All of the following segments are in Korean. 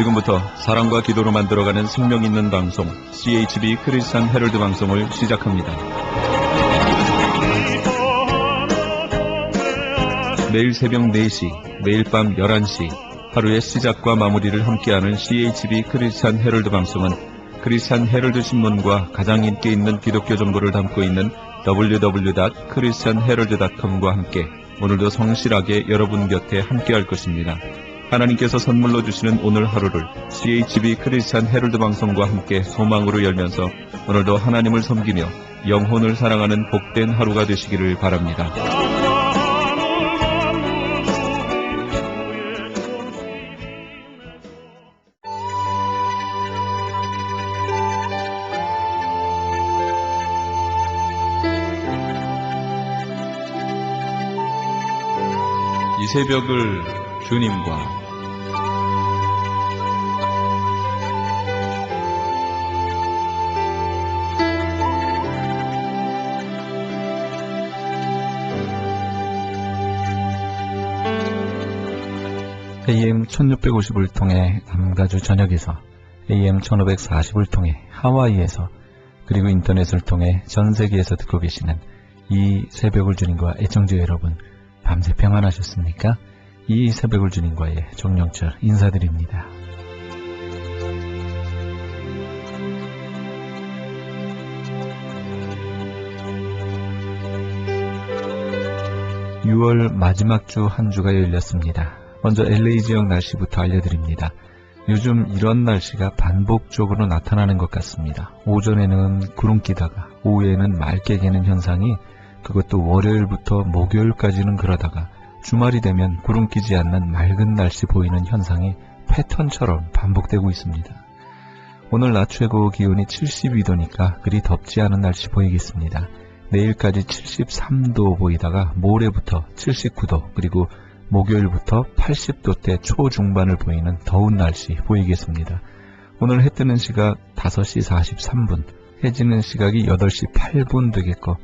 지금부터 사랑과 기도로 만들어가는 생명 있는 방송 CHB 크리스찬 헤럴드 방송을 시작합니다. 매일 새벽 4시, 매일 밤 11시 하루의 시작과 마무리를 함께하는 CHB 크리스찬 헤럴드 방송은 크리스찬 헤럴드 신문과 가장 인기 있는 기독교 정보를 담고 있는 www.christianherald.com과 함께 오늘도 성실하게 여러분 곁에 함께할 것입니다. 하나님께서 선물로 주시는 오늘 하루를 CHB 크리스찬 헤럴드 방송과 함께 소망으로 열면서 오늘도 하나님을 섬기며 영혼을 사랑하는 복된 하루가 되시기를 바랍니다. 이 새벽을 주님과 AM 1650을 통해 남가주 전역에서, AM 1540을 통해 하와이에서, 그리고 인터넷을 통해 전 세계에서 듣고 계시는 이 새벽을 주님과 애청자 여러분, 밤새 평안하셨습니까? 이 새벽을 주님과의 정영철 인사드립니다. (6월) 마지막 주 한 주가 열렸습니다. 먼저 LA 지역 날씨부터 알려드립니다. 요즘 이런 날씨가 반복적으로 나타나는 것 같습니다. 오전에는 구름 끼다가 오후에는 맑게 개는 현상이, 그것도 월요일부터 목요일까지는 그러다가 주말이 되면 구름 끼지 않는 맑은 날씨 보이는 현상이 패턴처럼 반복되고 있습니다. 오늘 낮 최고 기온이 72도니까 그리 덥지 않은 날씨 보이겠습니다. 내일까지 73도 보이다가 모레부터 79도, 그리고 목요일부터 80도대 초중반을 보이는 더운 날씨 보이겠습니다. 오늘 해 뜨는 시각 5시 43분, 해 지는 시각이 8시 8분 되겠고,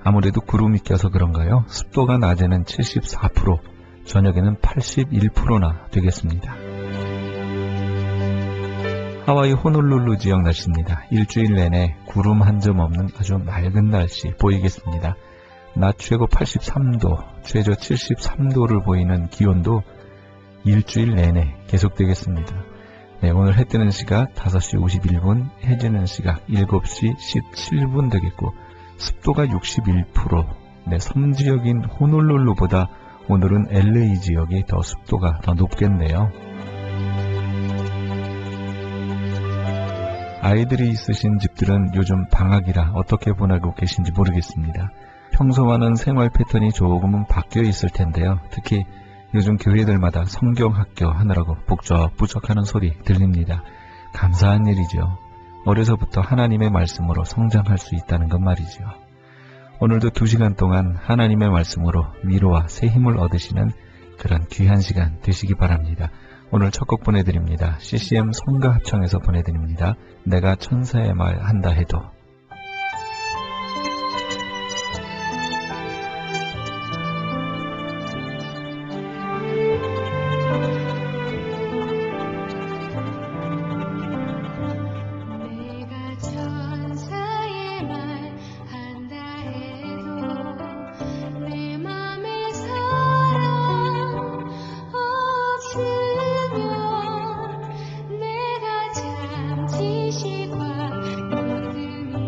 아무래도 구름이 껴서 그런가요? 습도가 낮에는 74%, 저녁에는 81%나 되겠습니다. 하와이 호놀룰루 지역 날씨입니다. 일주일 내내 구름 한 점 없는 아주 맑은 날씨 보이겠습니다. 낮 최고 83도, 최저 73도를 보이는 기온도 일주일 내내 계속되겠습니다. 네, 오늘 해 뜨는 시각 5시 51분, 해 지는 시각 7시 17분 되겠고, 습도가 61%, 네, 섬지역인 호놀룰루보다 오늘은 LA 지역이 더 습도가 더 높겠네요. 아이들이 있으신 집들은 요즘 방학이라 어떻게 보내고 계신지 모르겠습니다. 평소와는 생활 패턴이 조금은 바뀌어 있을 텐데요. 특히 요즘 교회들마다 성경학교 하느라고 북적북적하는 소리 들립니다. 감사한 일이죠. 어려서부터 하나님의 말씀으로 성장할 수 있다는 것 말이죠. 오늘도 2시간 동안 하나님의 말씀으로 위로와 새 힘을 얻으시는 그런 귀한 시간 되시기 바랍니다. 오늘 첫 곡 보내드립니다. CCM 성가합청에서 보내드립니다. 내가 천사의 말 한다 해도. 내가 참 지식과 모든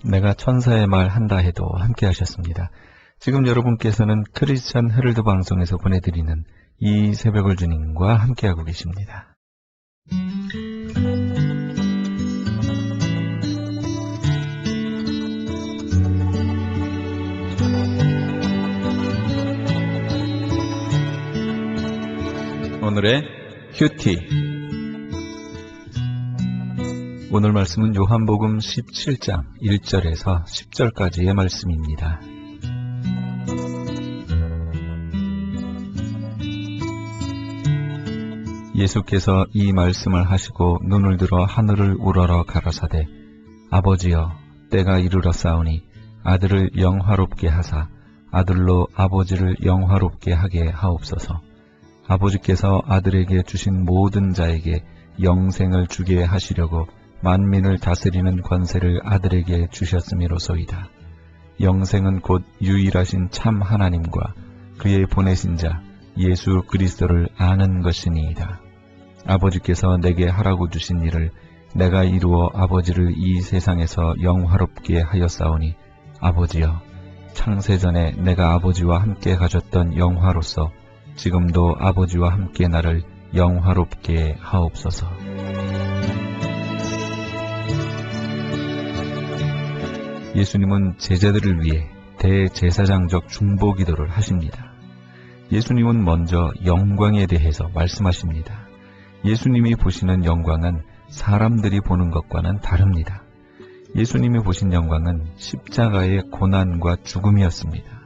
내가 천사의 말 한다 해도 함께 하셨습니다. 지금 여러분께서는 크리스천 헤럴드 방송에서 보내드리는 이 새벽을 주님과 함께하고 계십니다. 오늘의 큐티. 오늘 말씀은 요한복음 17장 1절에서 10절까지의 말씀입니다. 예수께서 이 말씀을 하시고 눈을 들어 하늘을 우러러 가라사대 아버지여 때가 이르렀사오니 아들을 영화롭게 하사 아들로 아버지를 영화롭게 하게 하옵소서. 아버지께서 아들에게 주신 모든 자에게 영생을 주게 하시려고 만민을 다스리는 권세를 아들에게 주셨음이로소이다. 영생은 곧 유일하신 참 하나님과 그의 보내신 자 예수 그리스도를 아는 것이니이다. 아버지께서 내게 하라고 주신 일을 내가 이루어 아버지를 이 세상에서 영화롭게 하였사오니 아버지여 창세전에 내가 아버지와 함께 가졌던 영화로서 지금도 아버지와 함께 나를 영화롭게 하옵소서. 예수님은 제자들을 위해 대제사장적 중보기도를 하십니다. 예수님은 먼저 영광에 대해서 말씀하십니다. 예수님이 보시는 영광은 사람들이 보는 것과는 다릅니다. 예수님이 보신 영광은 십자가의 고난과 죽음이었습니다.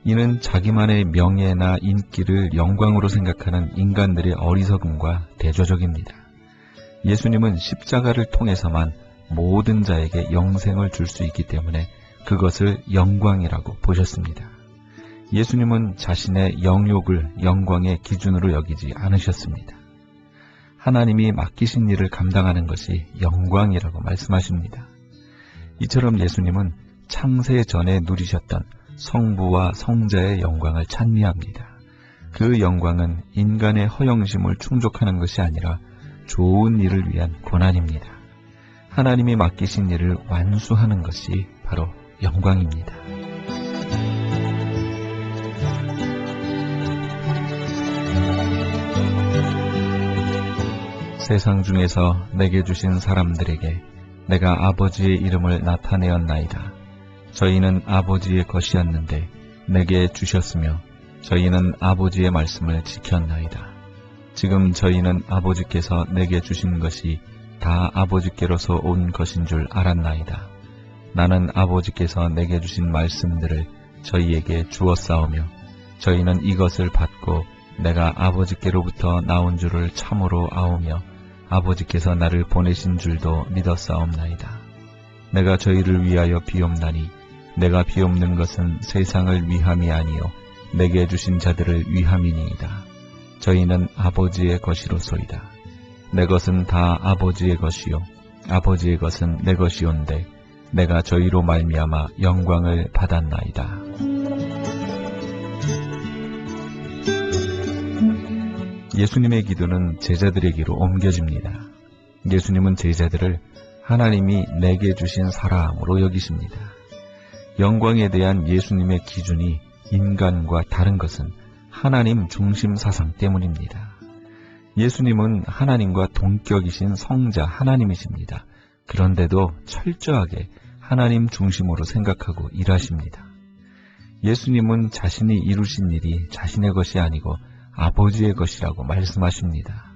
이는 자기만의 명예나 인기를 영광으로 생각하는 인간들의 어리석음과 대조적입니다. 예수님은 십자가를 통해서만 모든 자에게 영생을 줄 수 있기 때문에 그것을 영광이라고 보셨습니다. 예수님은 자신의 영욕을 영광의 기준으로 여기지 않으셨습니다. 하나님이 맡기신 일을 감당하는 것이 영광이라고 말씀하십니다. 이처럼 예수님은 창세 전에 누리셨던 성부와 성자의 영광을 찬미합니다. 그 영광은 인간의 허영심을 충족하는 것이 아니라 좋은 일을 위한 고난입니다. 하나님이 맡기신 일을 완수하는 것이 바로 영광입니다. 세상 중에서 내게 주신 사람들에게 내가 아버지의 이름을 나타내었나이다. 저희는 아버지의 것이었는데 내게 주셨으며 저희는 아버지의 말씀을 지켰나이다. 지금 저희는 아버지께서 내게 주신 것이 다 아버지께로서 온 것인 줄 알았나이다. 나는 아버지께서 내게 주신 말씀들을 저희에게 주었사오며 저희는 이것을 받고 내가 아버지께로부터 나온 줄을 참으로 아오며 아버지께서 나를 보내신 줄도 믿었사옵나이다. 내가 저희를 위하여 비옵나니 내가 비옵는 것은 세상을 위함이 아니요 내게 주신 자들을 위함이니이다. 저희는 아버지의 것이로소이다. 내 것은 다 아버지의 것이요 아버지의 것은 내 것이온데 내가 저희로 말미암아 영광을 받았나이다. 예수님의 기도는 제자들에게로 옮겨집니다. 예수님은 제자들을 하나님이 내게 주신 사람으로 여기십니다. 영광에 대한 예수님의 기준이 인간과 다른 것은 하나님 중심 사상 때문입니다. 예수님은 하나님과 동격이신 성자 하나님이십니다. 그런데도 철저하게 하나님 중심으로 생각하고 일하십니다. 예수님은 자신이 이루신 일이 자신의 것이 아니고 아버지의 것이라고 말씀하십니다.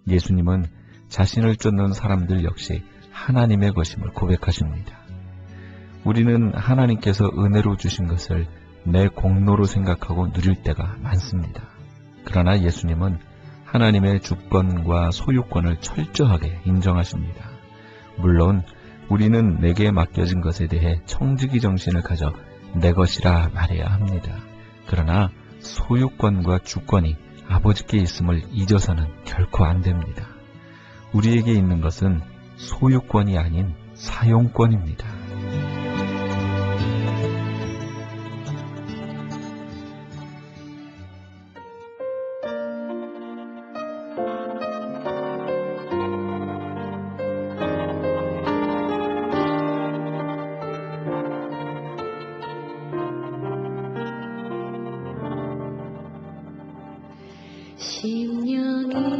예수님은 자신을 쫓는 사람들 역시 하나님의 것임을 고백하십니다. 우리는 하나님께서 은혜로 주신 것을 내 공로로 생각하고 누릴 때가 많습니다. 그러나 예수님은 하나님의 주권과 소유권을 철저하게 인정하십니다. 물론 우리는 내게 맡겨진 것에 대해 청지기 정신을 가져 내 것이라 말해야 합니다. 그러나 소유권과 주권이 아버지께 있음을 잊어서는 결코 안 됩니다. 우리에게 있는 것은 소유권이 아닌 사용권입니다.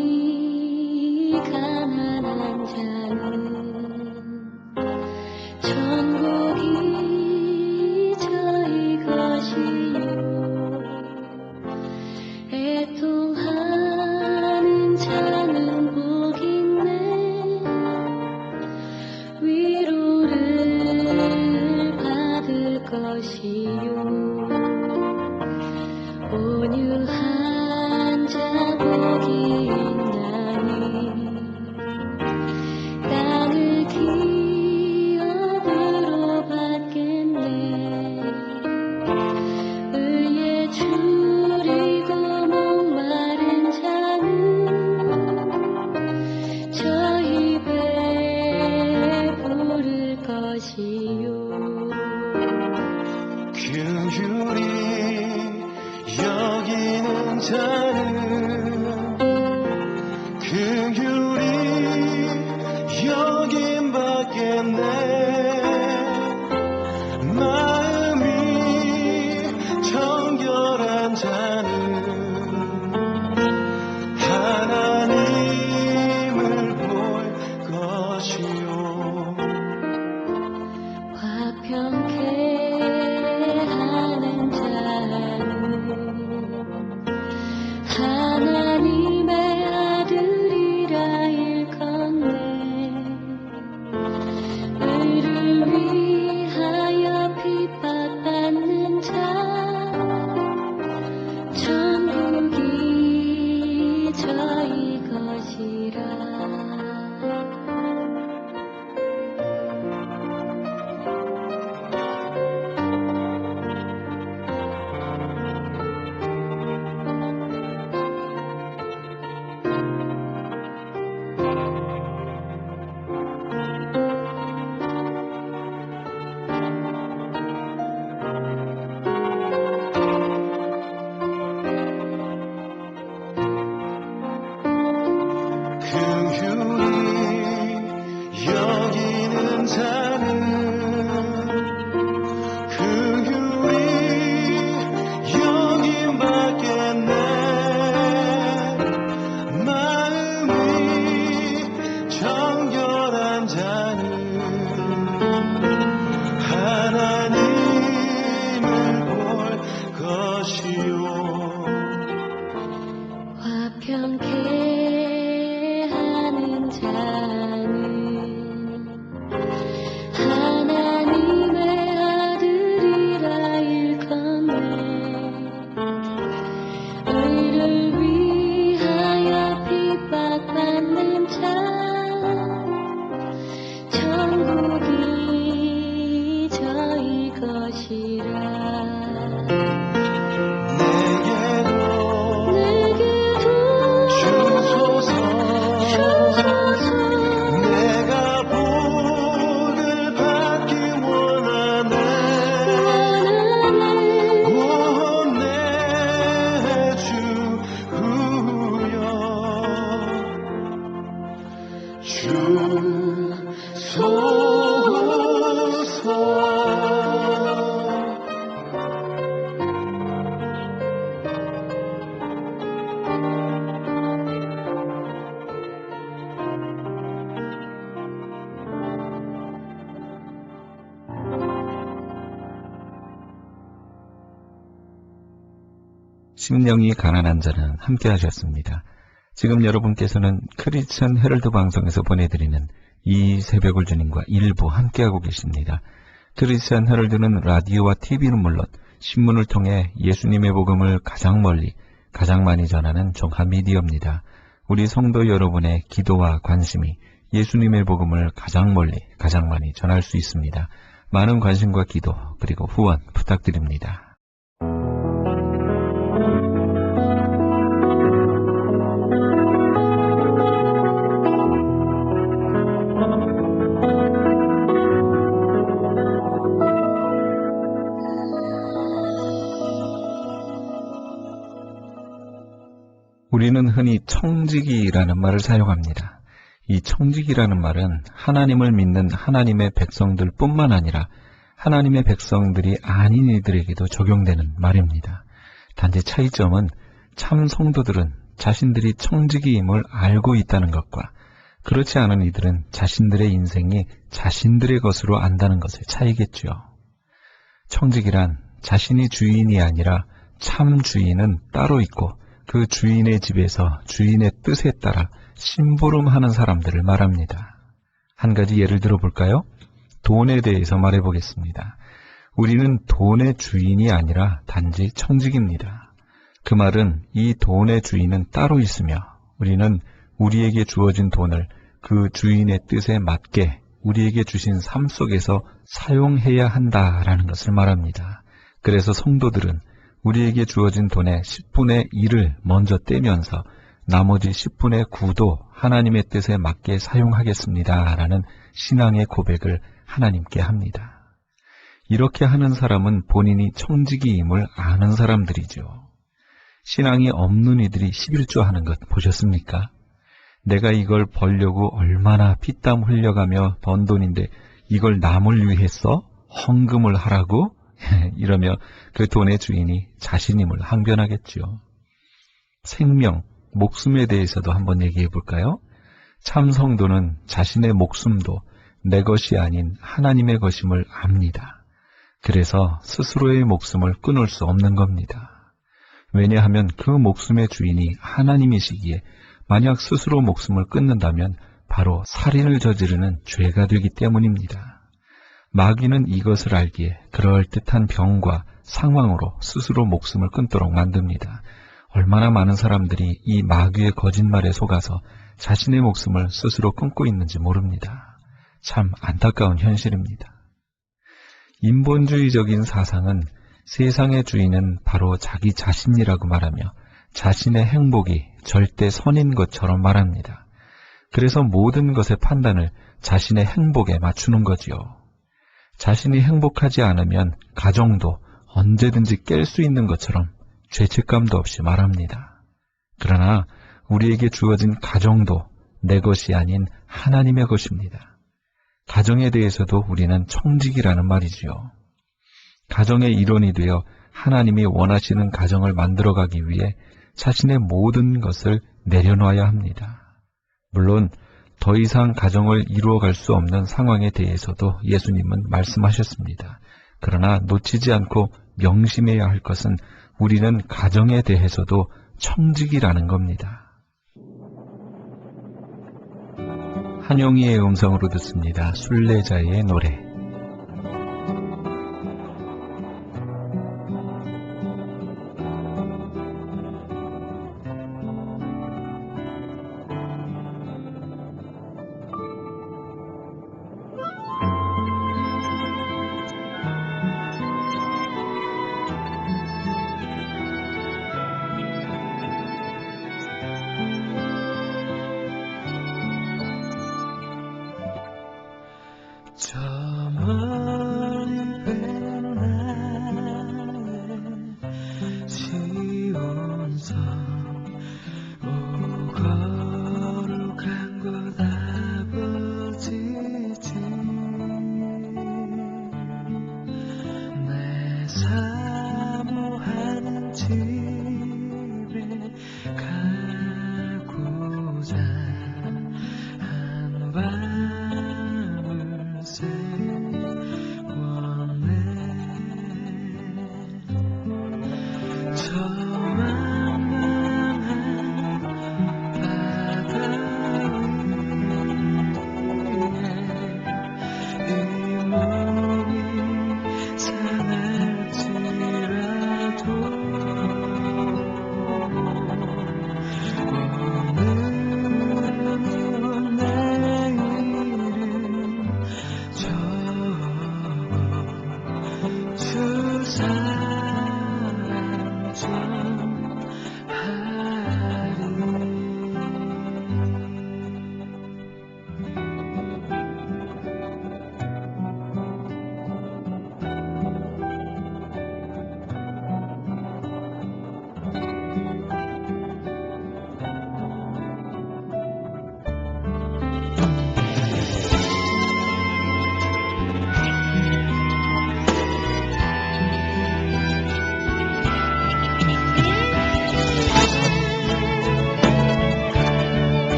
심령이 가난한 자는 천국이 저희 것이요 애통하는 자는 복 있네 위로를 받을 것이요 온유한 자 복이 있나니 땅을 기업으로 받겠네 의에 줄이고 목마른 자는 저희 배에 부를 것이요 긍휼히 여기는 자는 긍휼히 여김 받겠네 마음이 정결한 자는 하나님을 볼 것이요 화평케 하는 자는 하나님의 아들이라 일컫네 의를 위하여 핍박받는 자 천국이 저희 것이라 긍휼히 여기는 자는 긍휼히 여김 받겠네 마음이 정결한 자는 하나님을 볼 것이요 화평케 하는 자는 하나님의 아들이라 일컫네 의를 위하여 핍박받는 자 천국이 저희 것이라 내게도 주소서 심령이 가난한 자는 함께 하셨습니다. 지금 여러분께서는 크리스천 헤럴드 방송에서 보내드리는 이 새벽을 주님과 일부 함께하고 계십니다. 크리스천 헤럴드는 라디오와 TV는 물론 신문을 통해 예수님의 복음을 가장 멀리, 가장 많이 전하는 종합 미디어입니다. 우리 성도 여러분의 기도와 관심이 예수님의 복음을 가장 멀리, 가장 많이 전할 수 있습니다. 많은 관심과 기도, 그리고 후원 부탁드립니다. 우리는 흔히 청지기라는 말을 사용합니다. 이 청지기라는 말은 하나님을 믿는 하나님의 백성들 뿐만 아니라 하나님의 백성들이 아닌 이들에게도 적용되는 말입니다. 단지 차이점은 참 성도들은 자신들이 청지기임을 알고 있다는 것과 그렇지 않은 이들은 자신들의 인생이 자신들의 것으로 안다는 것의 차이겠죠. 청지기란 자신이 주인이 아니라 참 주인은 따로 있고 그 주인의 집에서 주인의 뜻에 따라 심부름하는 사람들을 말합니다. 한 가지 예를 들어볼까요? 돈에 대해서 말해보겠습니다. 우리는 돈의 주인이 아니라 단지 청지기입니다. 그 말은 이 돈의 주인은 따로 있으며 우리는 우리에게 주어진 돈을 그 주인의 뜻에 맞게 우리에게 주신 삶 속에서 사용해야 한다라는 것을 말합니다. 그래서 성도들은 우리에게 주어진 돈의 10분의 1을 먼저 떼면서 나머지 10분의 9도 하나님의 뜻에 맞게 사용하겠습니다. 라는 신앙의 고백을 하나님께 합니다. 이렇게 하는 사람은 본인이 청지기임을 아는 사람들이죠. 신앙이 없는 이들이 11조 하는 것 보셨습니까? 내가 이걸 벌려고 얼마나 피땀 흘려가며 번 돈인데 이걸 남을 위해 써? 헌금을 하라고? 이러며 그 돈의 주인이 자신임을 항변하겠죠. 생명, 목숨에 대해서도 한번 얘기해 볼까요? 참 성도는 자신의 목숨도 내 것이 아닌 하나님의 것임을 압니다. 그래서 스스로의 목숨을 끊을 수 없는 겁니다. 왜냐하면 그 목숨의 주인이 하나님이시기에 만약 스스로 목숨을 끊는다면 바로 살인을 저지르는 죄가 되기 때문입니다. 마귀는 이것을 알기에 그럴듯한 병과 상황으로 스스로 목숨을 끊도록 만듭니다. 얼마나 많은 사람들이 이 마귀의 거짓말에 속아서 자신의 목숨을 스스로 끊고 있는지 모릅니다. 참 안타까운 현실입니다. 인본주의적인 사상은 세상의 주인은 바로 자기 자신이라고 말하며 자신의 행복이 절대 선인 것처럼 말합니다. 그래서 모든 것의 판단을 자신의 행복에 맞추는 거지요. 자신이 행복하지 않으면 가정도 언제든지 깰 수 있는 것처럼 죄책감도 없이 말합니다. 그러나 우리에게 주어진 가정도 내 것이 아닌 하나님의 것입니다. 가정에 대해서도 우리는 청지기라는 말이지요. 가정의 일원이 되어 하나님이 원하시는 가정을 만들어가기 위해 자신의 모든 것을 내려놔야 합니다. 물론 더 이상 가정을 이루어갈 수 없는 상황에 대해서도 예수님은 말씀하셨습니다. 그러나 놓치지 않고 명심해야 할 것은 우리는 가정에 대해서도 청지기라는 겁니다. 한용이의 음성으로 듣습니다. 순례자의 노래. 저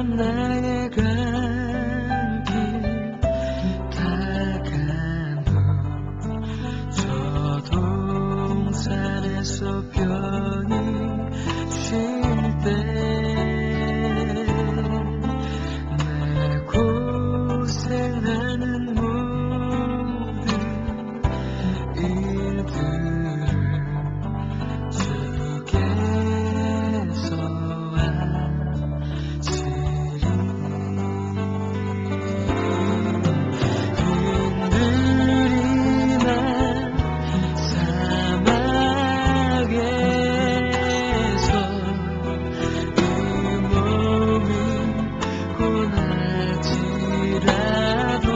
나의 갈 길 다간 후 저 동산에서 편히 쉴 때 내 고생하는 모든 일들을 주께서 아시리 빈들이 난 사막에서 이 몸이 고날지라도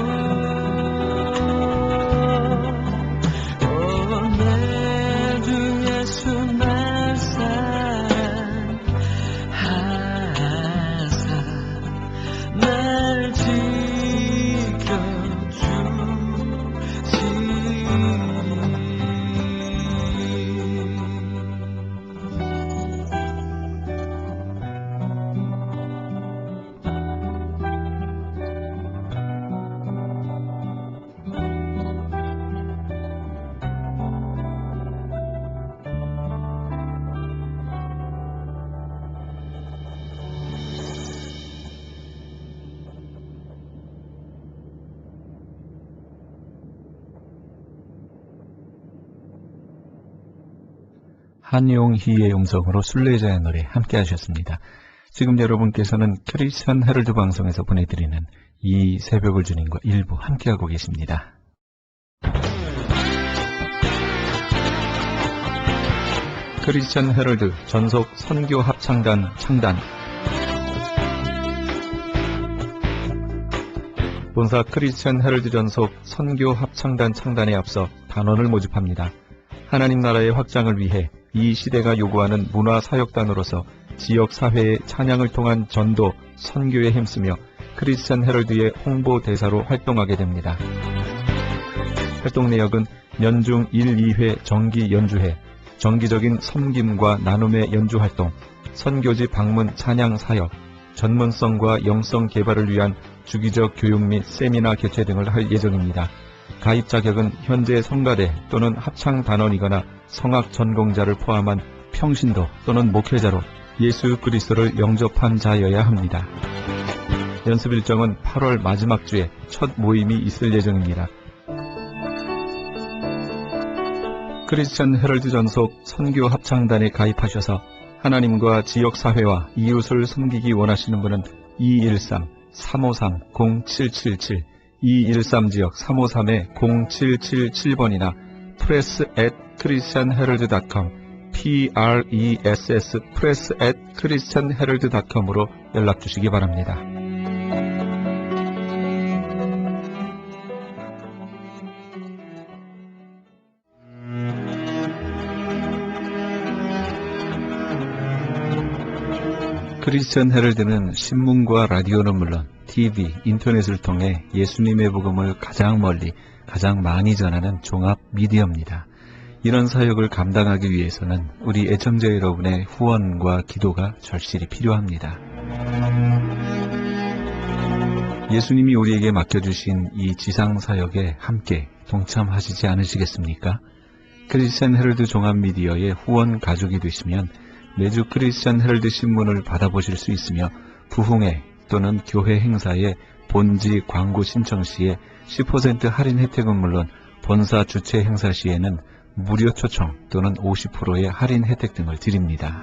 내 주 예수 날 사랑하사 날 한용희의 음성으로 순례자의 노래 함께 하셨습니다. 지금 여러분께서는 크리스천 헤럴드 방송에서 보내드리는 이 새벽을 주님과 일부 함께하고 계십니다. 크리스천 헤럴드 전속 선교 합창단 창단. 본사 크리스천 헤럴드 전속 선교 합창단 창단에 앞서 단원을 모집합니다. 하나님 나라의 확장을 위해 이 시대가 요구하는 문화사역단으로서 지역사회의 찬양을 통한 전도, 선교에 힘쓰며 크리스천 헤럴드의 홍보대사로 활동하게 됩니다. 활동 내역은 연중 1, 2회 정기 연주회, 정기적인 섬김과 나눔의 연주활동, 선교지 방문 찬양 사역, 전문성과 영성 개발을 위한 주기적 교육 및 세미나 개최 등을 할 예정입니다. 가입 자격은 현재 성가대 또는 합창단원이거나 성악 전공자를 포함한 평신도 또는 목회자로 예수 그리스도를 영접한 자여야 합니다. 연습 일정은 8월 마지막 주에 첫 모임이 있을 예정입니다. 크리스천 헤럴드 전속 선교 합창단에 가입하셔서 하나님과 지역사회와 이웃을 섬기기 원하시는 분은 213-353-0777 213지역 353-0777번이나 press@christianherald.com press press@christianherald.com으로 연락 주시기 바랍니다. 크리스천 헤럴드는 신문과 라디오는 물론 TV, 인터넷을 통해 예수님의 복음을 가장 멀리, 가장 많이 전하는 종합 미디어입니다. 이런 사역을 감당하기 위해서는 우리 애청자 여러분의 후원과 기도가 절실히 필요합니다. 예수님이 우리에게 맡겨주신 이 지상사역에 함께 동참하시지 않으시겠습니까? 크리스천 헤럴드 종합 미디어의 후원 가족이 되시면 매주 크리스천 헤럴드 신문을 받아보실 수 있으며 부흥회 또는 교회 행사에 본지 광고 신청 시에 10% 할인 혜택은 물론 본사 주최 행사 시에는 무료 초청 또는 50%의 할인 혜택 등을 드립니다.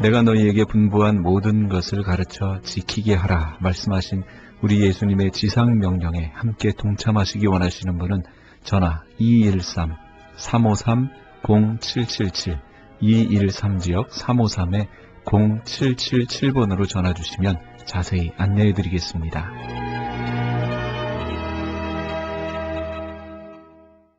내가 너희에게 분부한 모든 것을 가르쳐 지키게 하라 말씀하신 우리 예수님의 지상 명령에 함께 동참하시기 원하시는 분은 전화 213-353-0777 213지역 353-0777번으로 전화 주시면 자세히 안내해 드리겠습니다.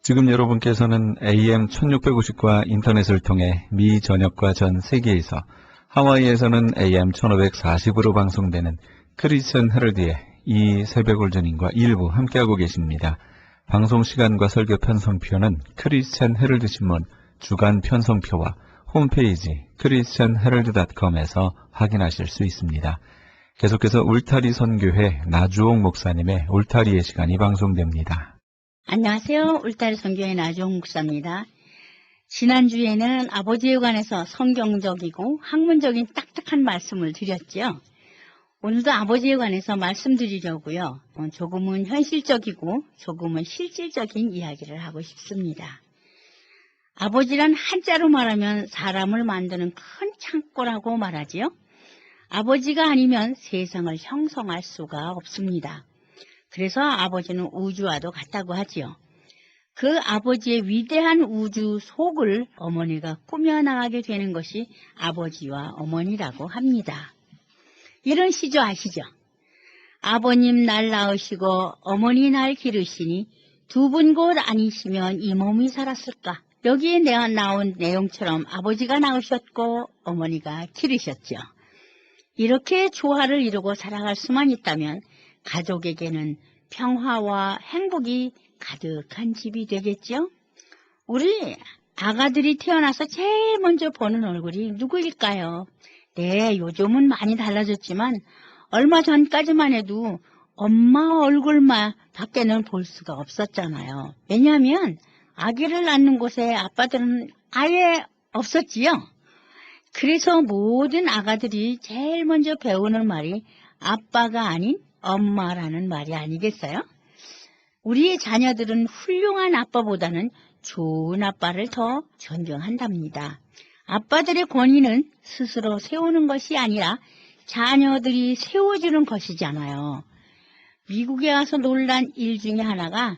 지금 여러분께서는 AM 1650과 인터넷을 통해 미 전역과 전 세계에서 하와이에서는 AM 1540으로 방송되는 크리스천 헤럴드의 이 새벽을 주님과 일부 함께하고 계십니다. 방송 시간과 설교 편성표는 크리스천 헤럴드 신문 주간 편성표와 홈페이지 christianherald.com에서 확인하실 수 있습니다. 계속해서 울타리 선교회 나주옥 목사님의 울타리의 시간이 방송됩니다. 안녕하세요. 울타리 선교회 나주옥 목사입니다. 지난주에는 아버지에 관해서 성경적이고 학문적인 딱딱한 말씀을 드렸죠. 오늘도 아버지에 관해서 말씀드리려고요. 조금은 현실적이고 조금은 실질적인 이야기를 하고 싶습니다. 아버지란 한자로 말하면 사람을 만드는 큰 창고라고 말하지요. 아버지가 아니면 세상을 형성할 수가 없습니다. 그래서 아버지는 우주와도 같다고 하지요. 그 아버지의 위대한 우주 속을 어머니가 꾸며나가게 되는 것이 아버지와 어머니라고 합니다. 이런 시조 아시죠? 아버님 날 낳으시고 어머니 날 기르시니 두 분 곧 아니시면 이 몸이 살았을까? 여기에 나온 내용처럼 아버지가 낳으셨고 어머니가 기르셨죠. 이렇게 조화를 이루고 살아갈 수만 있다면 가족에게는 평화와 행복이 가득한 집이 되겠죠. 우리 아가들이 태어나서 제일 먼저 보는 얼굴이 누구일까요? 네, 요즘은 많이 달라졌지만 얼마 전까지만 해도 엄마 얼굴만 밖에는 볼 수가 없었잖아요. 왜냐하면 아기를 낳는 곳에 아빠들은 아예 없었지요. 그래서 모든 아가들이 제일 먼저 배우는 말이 아빠가 아닌 엄마라는 말이 아니겠어요? 우리의 자녀들은 훌륭한 아빠보다는 좋은 아빠를 더 존경한답니다. 아빠들의 권위는 스스로 세우는 것이 아니라 자녀들이 세워주는 것이잖아요. 미국에 와서 놀란 일 중에 하나가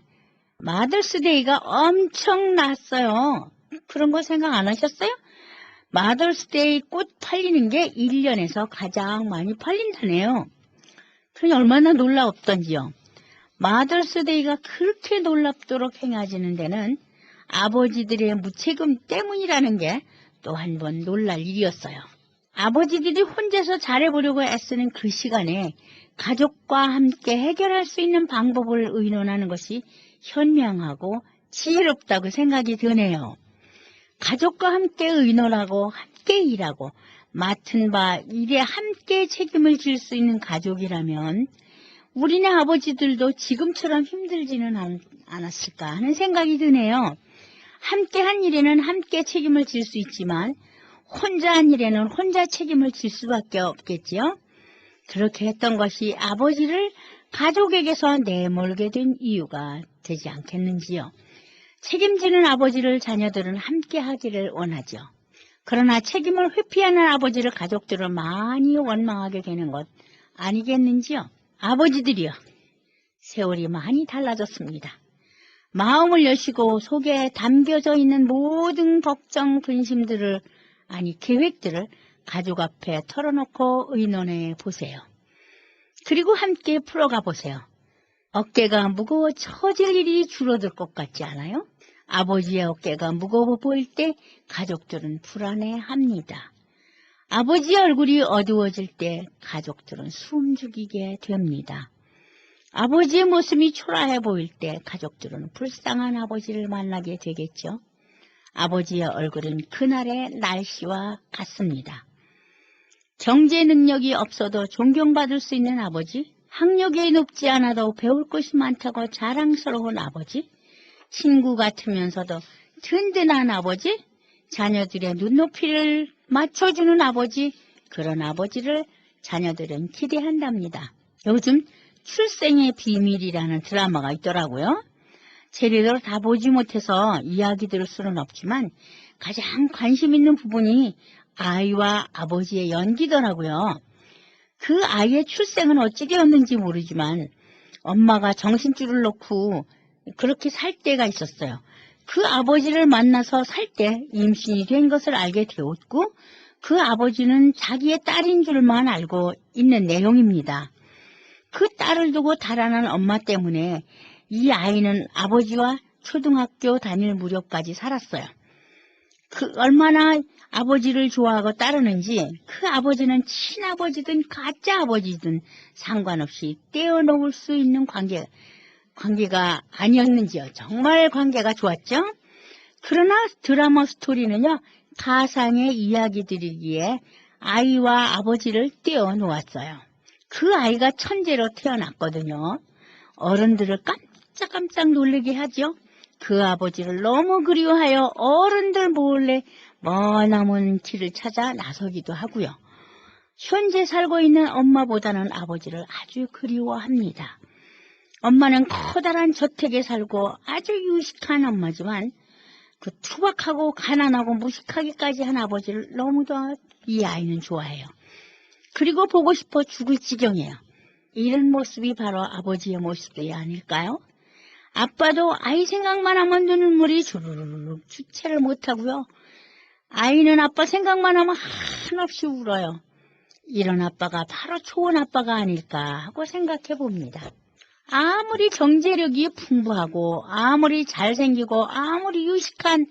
마더스데이가 엄청 났어요. 그런 거 생각 안 하셨어요? 마더스데이 꽃 팔리는 게 1년에서 가장 많이 팔린다네요. 그러니 얼마나 놀랍던지요. 마더스데이가 그렇게 놀랍도록 행해지는 데는 아버지들의 무책임 때문이라는 게 또 한 번 놀랄 일이었어요. 아버지들이 혼자서 잘해보려고 애쓰는 그 시간에 가족과 함께 해결할 수 있는 방법을 의논하는 것이 현명하고 지혜롭다고 생각이 드네요. 가족과 함께 의논하고 함께 일하고 맡은 바 일에 함께 책임을 질 수 있는 가족이라면 우리네 아버지들도 지금처럼 힘들지는 않았을까 하는 생각이 드네요. 함께 한 일에는 함께 책임을 질 수 있지만 혼자 한 일에는 혼자 책임을 질 수밖에 없겠지요. 그렇게 했던 것이 아버지를 가족에게서 내몰게 된 이유가 되지 않겠는지요. 책임지는 아버지를 자녀들은 함께 하기를 원하죠. 그러나 책임을 회피하는 아버지를 가족들은 많이 원망하게 되는 것 아니겠는지요. 아버지들이요. 세월이 많이 달라졌습니다. 마음을 여시고 속에 담겨져 있는 모든 걱정, 근심들을 계획들을 가족 앞에 털어놓고 의논해 보세요. 그리고 함께 풀어가 보세요. 어깨가 무거워 처질 일이 줄어들 것 같지 않아요? 아버지의 어깨가 무거워 보일 때 가족들은 불안해합니다. 아버지의 얼굴이 어두워질 때 가족들은 숨죽이게 됩니다. 아버지의 모습이 초라해 보일 때 가족들은 불쌍한 아버지를 만나게 되겠죠. 아버지의 얼굴은 그날의 날씨와 같습니다. 경제 능력이 없어도 존경받을 수 있는 아버지, 학력이 높지 않아도 배울 것이 많다고 자랑스러운 아버지, 친구 같으면서도 든든한 아버지, 자녀들의 눈높이를 맞춰주는 아버지, 그런 아버지를 자녀들은 기대한답니다. 요즘 출생의 비밀이라는 드라마가 있더라고요. 제대로 다 보지 못해서 이야기 들을 수는 없지만 가장 관심 있는 부분이 아이와 아버지의 연기더라고요. 그 아이의 출생은 어찌 되었는지 모르지만 엄마가 정신줄을 놓고 그렇게 살 때가 있었어요. 그 아버지를 만나서 살 때 임신이 된 것을 알게 되었고 그 아버지는 자기의 딸인 줄만 알고 있는 내용입니다. 그 딸을 두고 달아난 엄마 때문에 이 아이는 아버지와 초등학교 다닐 무렵까지 살았어요. 얼마나 아버지를 좋아하고 따르는지 그 아버지는 친아버지든 가짜 아버지든 상관없이 떼어놓을 수 있는 관계가 아니었는지요. 정말 관계가 좋았죠. 그러나 드라마 스토리는요, 가상의 이야기들이기에 아이와 아버지를 떼어 놓았어요. 그 아이가 천재로 태어났거든요. 어른들을 깜짝깜짝 놀라게 하죠. 그 아버지를 너무 그리워하여 어른들 몰래 머나먼 길을 찾아 나서기도 하고요. 현재 살고 있는 엄마보다는 아버지를 아주 그리워합니다. 엄마는 커다란 저택에 살고 아주 유식한 엄마지만 그 투박하고 가난하고 무식하기까지 한 아버지를 너무도 이 아이는 좋아해요. 그리고 보고 싶어 죽을 지경이에요. 이런 모습이 바로 아버지의 모습이 아닐까요? 아빠도 아이 생각만 하면 눈물이 주르륵 주체를 못하고요. 아이는 아빠 생각만 하면 한없이 울어요. 이런 아빠가 바로 좋은 아빠가 아닐까 하고 생각해 봅니다. 아무리 경제력이 풍부하고 아무리 잘생기고 아무리 유식한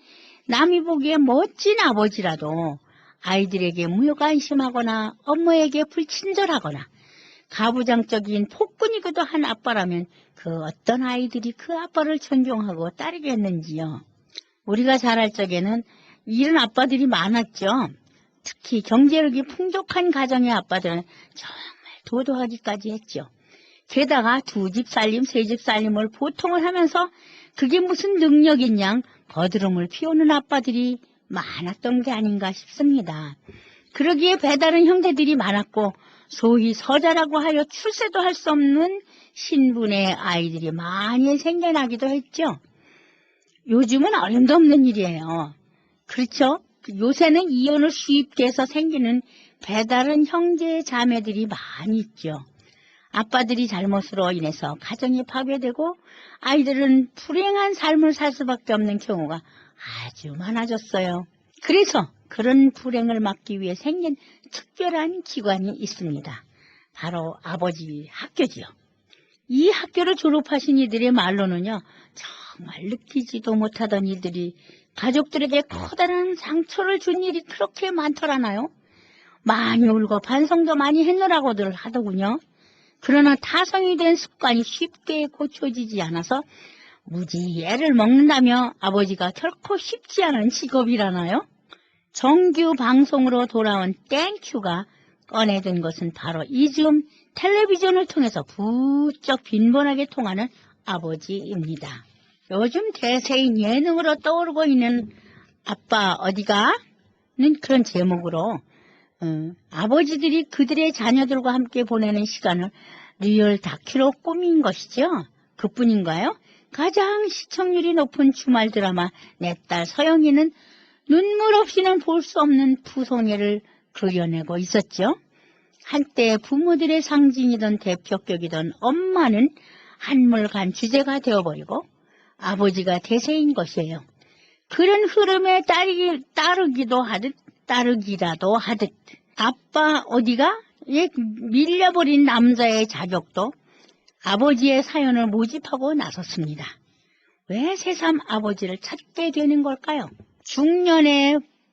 남이 보기에 멋진 아버지라도 아이들에게 무관심하거나 엄마에게 불친절하거나 가부장적인 폭군이기도 한 아빠라면 그 어떤 아이들이 그 아빠를 존경하고 따르겠는지요. 우리가 자랄 적에는 이런 아빠들이 많았죠. 특히 경제력이 풍족한 가정의 아빠들은 정말 도도하기까지 했죠. 게다가 두 집 살림, 세 집 살림을 보통을 하면서 그게 무슨 능력인 양 버드름을 피우는 아빠들이 많았던 게 아닌가 싶습니다. 그러기에 배다른 형제들이 많았고 소위 서자라고 하여 출세도 할 수 없는 신분의 아이들이 많이 생겨나기도 했죠. 요즘은 어림도 없는 일이에요. 그렇죠? 요새는 이혼을 쉽게 해서 생기는 배다른 형제 자매들이 많이 있죠. 아빠들이 잘못으로 인해서 가정이 파괴되고 아이들은 불행한 삶을 살 수밖에 없는 경우가 아주 많아졌어요. 그래서 그런 불행을 막기 위해 생긴 특별한 기관이 있습니다. 바로 아버지 학교지요. 이 학교를 졸업하신 이들의 말로는요, 정말 느끼지도 못하던 이들이 가족들에게 커다란 상처를 준 일이 그렇게 많더라나요? 많이 울고 반성도 많이 했느라고들 하더군요. 그러나 타성이 된 습관이 쉽게 고쳐지지 않아서 무지 애를 먹는다며 아버지가 결코 쉽지 않은 직업이라나요? 정규 방송으로 돌아온 땡큐가 꺼내든 것은 바로 이즈음 텔레비전을 통해서 부쩍 빈번하게 통하는 아버지입니다. 요즘 대세인 예능으로 떠오르고 있는 아빠 어디가? 는 그런 제목으로 아버지들이 그들의 자녀들과 함께 보내는 시간을 리얼 다큐로 꾸민 것이죠. 그뿐인가요? 가장 시청률이 높은 주말 드라마 내 딸 서영이는 눈물 없이는 볼 수 없는 부송애를 그려내고 있었죠. 한때 부모들의 상징이던 대표격이던 엄마는 한물간 주제가 되어버리고 아버지가 대세인 것이에요. 그런 흐름에 따르기라도 하듯 아빠 어디가? 밀려버린 남자의 자격도 아버지의 사연을 모집하고 나섰습니다. 왜 새삼 아버지를 찾게 되는 걸까요?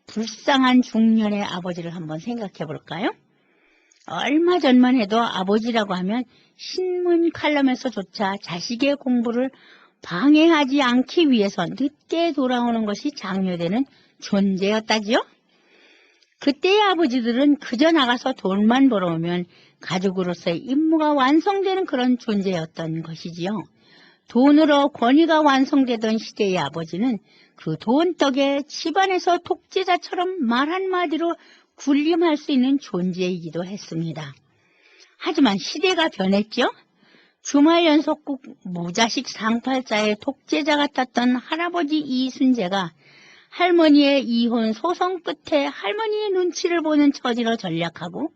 불쌍한 중년의 아버지를 한번 생각해 볼까요? 얼마 전만 해도 아버지라고 하면 신문 칼럼에서조차 자식의 공부를 방해하지 않기 위해서 늦게 돌아오는 것이 장려되는 존재였다지요? 그때의 아버지들은 그저 나가서 돈만 벌어오면 가족으로서의 임무가 완성되는 그런 존재였던 것이지요. 돈으로 권위가 완성되던 시대의 아버지는 그 돈 덕에 집안에서 독재자처럼 말 한마디로 군림할 수 있는 존재이기도 했습니다. 하지만 시대가 변했죠. 주말 연속국 무자식 상팔자의 독재자 같았던 할아버지 이순재가 할머니의 이혼 소송 끝에 할머니의 눈치를 보는 처지로 전략하고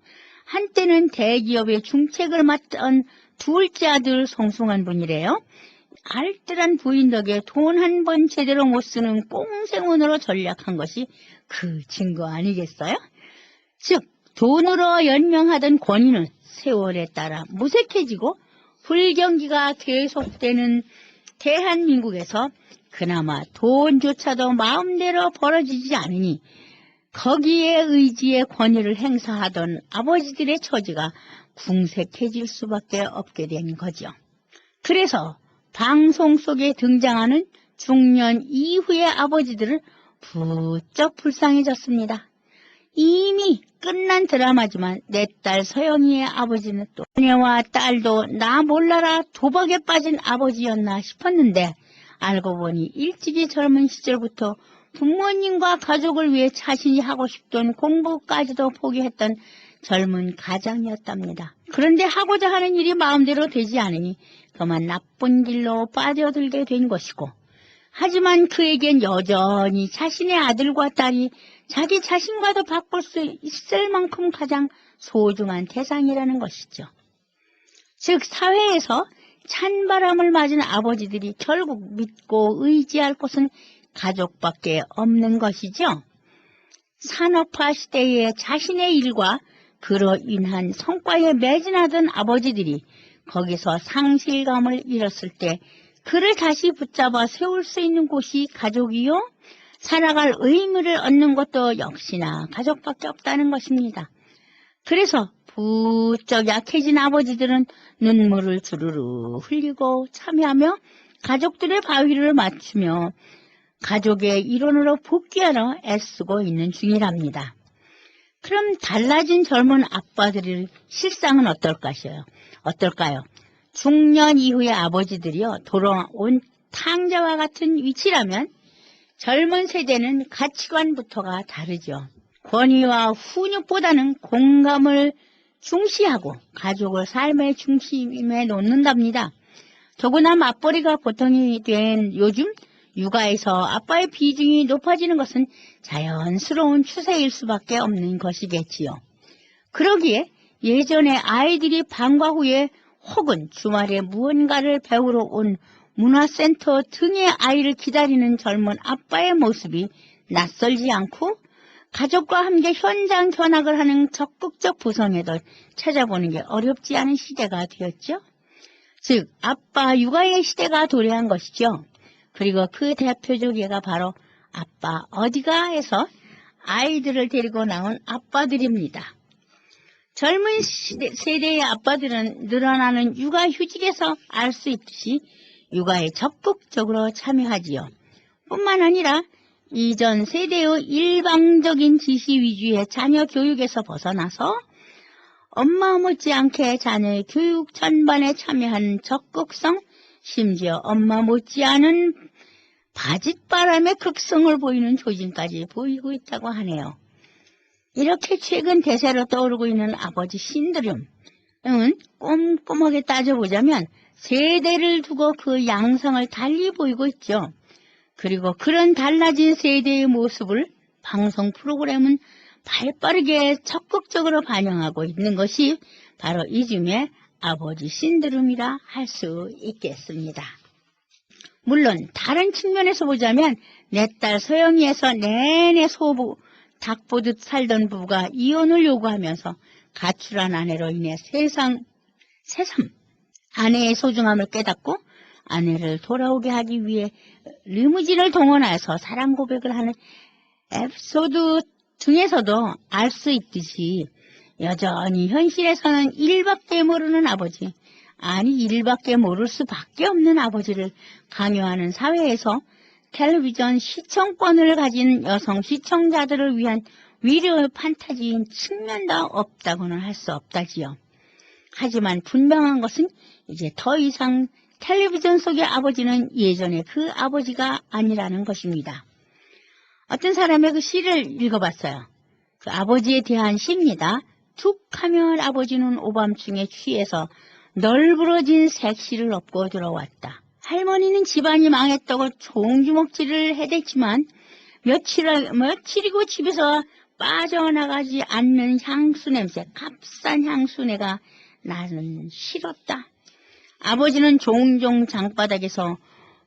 한때는 대기업의 중책을 맡던 둘째 아들 성승한 분이래요. 알뜰한 부인 덕에 돈 한 번 제대로 못 쓰는 꽁생원으로 전략한 것이 그 증거 아니겠어요? 즉 돈으로 연명하던 권위는 세월에 따라 무색해지고 불경기가 계속되는 대한민국에서 그나마 돈조차도 마음대로 벌어지지 않으니 거기에 의지의 권위를 행사하던 아버지들의 처지가 궁색해질 수밖에 없게 된 거죠. 그래서 방송 속에 등장하는 중년 이후의 아버지들을 부쩍 불쌍해졌습니다. 이미 끝난 드라마지만 내 딸 서영이의 아버지는 또 아내와 딸도 나 몰라라 도박에 빠진 아버지였나 싶었는데 알고 보니 일찍이 젊은 시절부터 부모님과 가족을 위해 자신이 하고 싶던 공부까지도 포기했던 젊은 가장이었답니다. 그런데 하고자 하는 일이 마음대로 되지 않으니 그만 나쁜 길로 빠져들게 된 것이고, 하지만 그에겐 여전히 자신의 아들과 딸이 자기 자신과도 바꿀 수 있을 만큼 가장 소중한 대상이라는 것이죠. 즉 사회에서 찬바람을 맞은 아버지들이 결국 믿고 의지할 곳은 가족밖에 없는 것이죠. 산업화 시대에 자신의 일과 그로 인한 성과에 매진하던 아버지들이 거기서 상실감을 잃었을 때 그를 다시 붙잡아 세울 수 있는 곳이 가족이요, 살아갈 의미를 얻는 것도 역시나 가족밖에 없다는 것입니다. 그래서 부쩍 약해진 아버지들은 눈물을 주르르 흘리고 참여하며 가족들의 바위를 맞추며 가족의 일원으로 복귀하러 애쓰고 있는 중이랍니다. 그럼 달라진 젊은 아빠들의 실상은 어떨까요? 중년 이후의 아버지들이요, 돌아온 탕자와 같은 위치라면 젊은 세대는 가치관부터가 다르죠. 권위와 훈육보다는 공감을 중시하고 가족을 삶의 중심에 놓는답니다. 더구나 맞벌이가 보통이 된 요즘 육아에서 아빠의 비중이 높아지는 것은 자연스러운 추세일 수밖에 없는 것이겠지요. 그러기에 예전에 아이들이 방과 후에 혹은 주말에 무언가를 배우러 온 문화센터 등의 아이를 기다리는 젊은 아빠의 모습이 낯설지 않고 가족과 함께 현장 견학을 하는 적극적 부성에도 찾아보는 게 어렵지 않은 시대가 되었죠. 즉 아빠 육아의 시대가 도래한 것이죠. 그리고 그 대표적 예가 바로 아빠 어디가 에서 아이들을 데리고 나온 아빠들입니다. 젊은 세대의 아빠들은 늘어나는 육아휴직에서 알 수 있듯이 육아에 적극적으로 참여하지요. 뿐만 아니라 이전 세대의 일방적인 지시 위주의 자녀 교육에서 벗어나서 엄마 못지않게 자녀의 교육 전반에 참여하는 적극성, 심지어 엄마 못지않은 바짓바람의 극성을 보이는 조짐까지 보이고 있다고 하네요. 이렇게 최근 대세로 떠오르고 있는 아버지 신드롬은 꼼꼼하게 따져보자면 세대를 두고 그 양상을 달리 보이고 있죠. 그리고 그런 달라진 세대의 모습을 방송 프로그램은 발빠르게 적극적으로 반영하고 있는 것이 바로 이즘의 아버지 신드롬이라 할 수 있겠습니다. 물론 다른 측면에서 보자면 내 딸 서영이에서 내내 소부, 닭 보듯 살던 부부가 이혼을 요구하면서 가출한 아내로 인해 새삼 아내의 소중함을 깨닫고 아내를 돌아오게 하기 위해 리무진을 동원해서 사랑 고백을 하는 에피소드 등에서도 알 수 있듯이 여전히 현실에서는 일밖에 모르는 아버지, 아니 일밖에 모를 수밖에 없는 아버지를 강요하는 사회에서 텔레비전 시청권을 가진 여성 시청자들을 위한 위로의 판타지인 측면도 없다고는 할 수 없다지요. 하지만 분명한 것은 이제 더 이상 텔레비전 속의 아버지는 예전의 그 아버지가 아니라는 것입니다. 어떤 사람의 그 시를 읽어봤어요. 그 아버지에 대한 시입니다. 툭 하면 아버지는 오밤중에 취해서 널브러진 색시를 업고 들어왔다. 할머니는 집안이 망했다고 종주먹질을 해댔지만 며칠이고 집에서 빠져나가지 않는 향수 냄새, 값싼 향수내가 나는 싫었다. 아버지는 종종 장바닥에서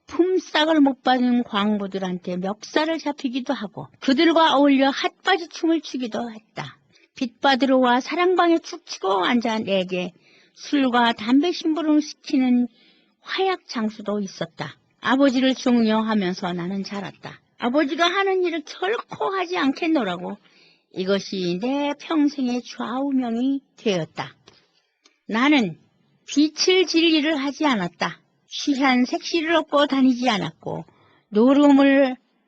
품삯을 못 받은 광부들한테 멱살을 잡히기도 하고 그들과 어울려 핫바지 춤을 추기도 했다. 빚받으러 와 사랑방에 축 치고 앉아 내게 술과 담배 심부름을 시키는 화약 장수도 있었다. 아버지를 중용하면서 나는 자랐다. 아버지가 하는 일을 결코 하지 않겠노라고 이것이 내 평생의 좌우명이 되었다. 나는 빛을 질 일을 하지 않았다. 취한 색시를 얻고 다니지 않았고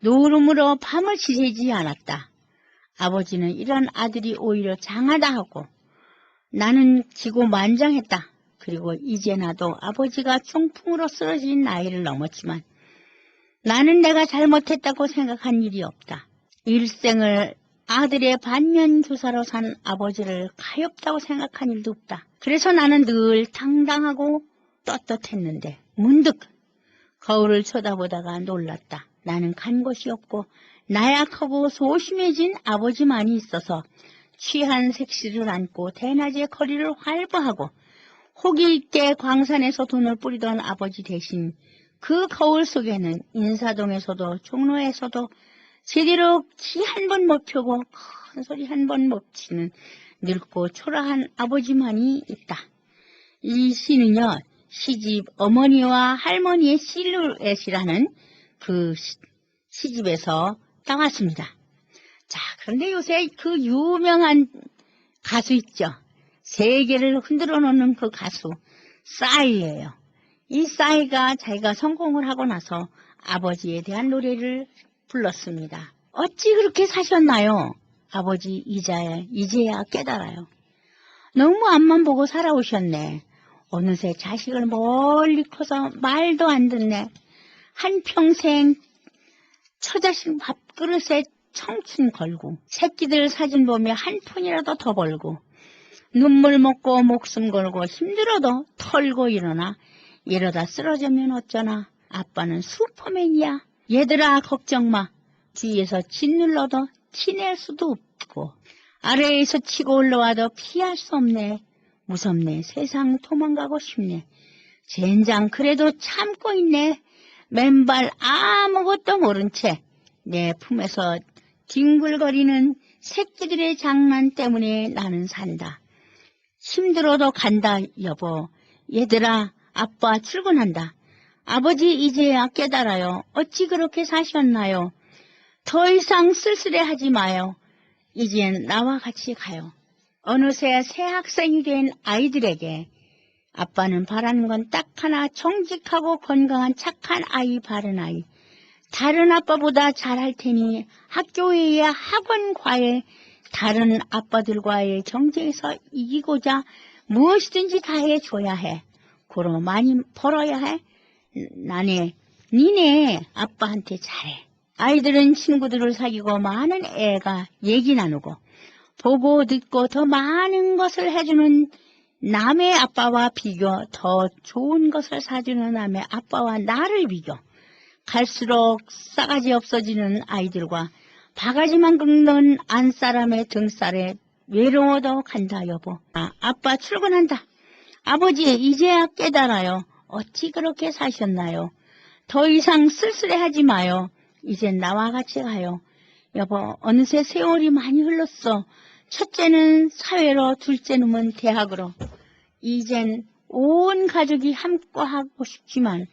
노름으로 밤을 지새지 않았다. 아버지는 이런 아들이 오히려 장하다 하고 나는 기고만장했다. 그리고 이제 나도 아버지가 중풍으로 쓰러진 나이를 넘었지만 나는 내가 잘못했다고 생각한 일이 없다. 일생을 아들의 반면교사로 산 아버지를 가엾다고 생각한 일도 없다. 그래서 나는 늘 당당하고 떳떳했는데 문득 거울을 쳐다보다가 놀랐다. 나는 간 곳이 없고 나약하고 소심해진 아버지만이 있어서 취한 색시를 안고 대낮에 거리를 활보하고 호기 있게 광산에서 돈을 뿌리던 아버지 대신 그 거울 속에는 인사동에서도 종로에서도 제대로 기 한 번 못 펴고 큰 소리 한 번 못 치는 늙고 초라한 아버지만이 있다. 이 시는요, 시집 어머니와 할머니의 실루엣이라는 그 시집에서 따왔습니다. 자, 그런데 요새 그 유명한 가수 있죠. 세계를 흔들어 놓는 그 가수 싸이예요. 이 싸이가 자기가 성공을 하고 나서 아버지에 대한 노래를 불렀습니다. 어찌 그렇게 사셨나요? 아버지 이제야 깨달아요. 너무 앞만 보고 살아오셨네. 어느새 자식을 멀리 커서 말도 안 듣네. 한평생 처자식 밥그릇에 청춘 걸고 새끼들 사진 보며 한 푼이라도 더 벌고 눈물 먹고 목숨 걸고 힘들어도 털고 일어나 이러다 쓰러지면 어쩌나. 아빠는 슈퍼맨이야. 얘들아 걱정 마. 뒤에서 짓눌러도 티낼 수도 없고 아래에서 치고 올라와도 피할 수 없네. 무섭네. 세상 도망가고 싶네. 젠장 그래도 참고 있네. 맨발 아무것도 모른 채 내 품에서 뒹굴거리는 새끼들의 장난 때문에 나는 산다. 힘들어도 간다 여보. 얘들아 아빠 출근한다. 아버지 이제야 깨달아요. 어찌 그렇게 사셨나요? 더 이상 쓸쓸해하지 마요. 이젠 나와 같이 가요. 어느새 새 학생이 된 아이들에게 아빠는 바라는 건 딱 하나, 정직하고 건강한 착한 아이, 바른 아이. 다른 아빠보다 잘할 테니 학교 외에 학원, 과외, 다른 아빠들과의 경쟁에서 이기고자 무엇이든지 다 해줘야 해. 고로 많이 벌어야 해. 니네 아빠한테 잘해. 아이들은 친구들을 사귀고 많은 애가 얘기 나누고 보고 듣고 더 많은 것을 해주는 남의 아빠와 비교, 더 좋은 것을 사주는 남의 아빠와 나를 비교. 갈수록 싸가지 없어지는 아이들과 바가지만 긁는 안사람의 등살에 외로워도 간다 여보. 아빠 출근한다. 아버지 이제야 깨달아요. 어찌 그렇게 사셨나요? 더 이상 쓸쓸해하지 마요. 이젠 나와 같이 가요. 여보 어느새 세월이 많이 흘렀어. 첫째는 사회로, 둘째 놈은 대학으로. 이젠 온 가족이 함께하고 싶지만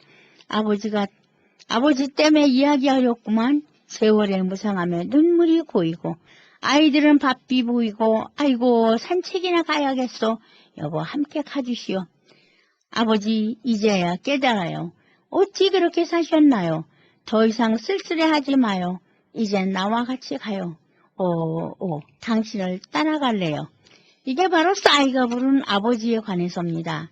아버지 때문에 이야기하였구만. 세월의 무상함에 눈물이 고이고 아이들은 바삐 보이고 아이고 산책이나 가야겠어. 여보 함께 가주시오. 아버지 이제야 깨달아요. 어찌 그렇게 사셨나요? 더 이상 쓸쓸해하지 마요. 이젠 나와 같이 가요. 당신을 따라갈래요. 이게 바로 싸이가 부른 아버지에 관해서입니다.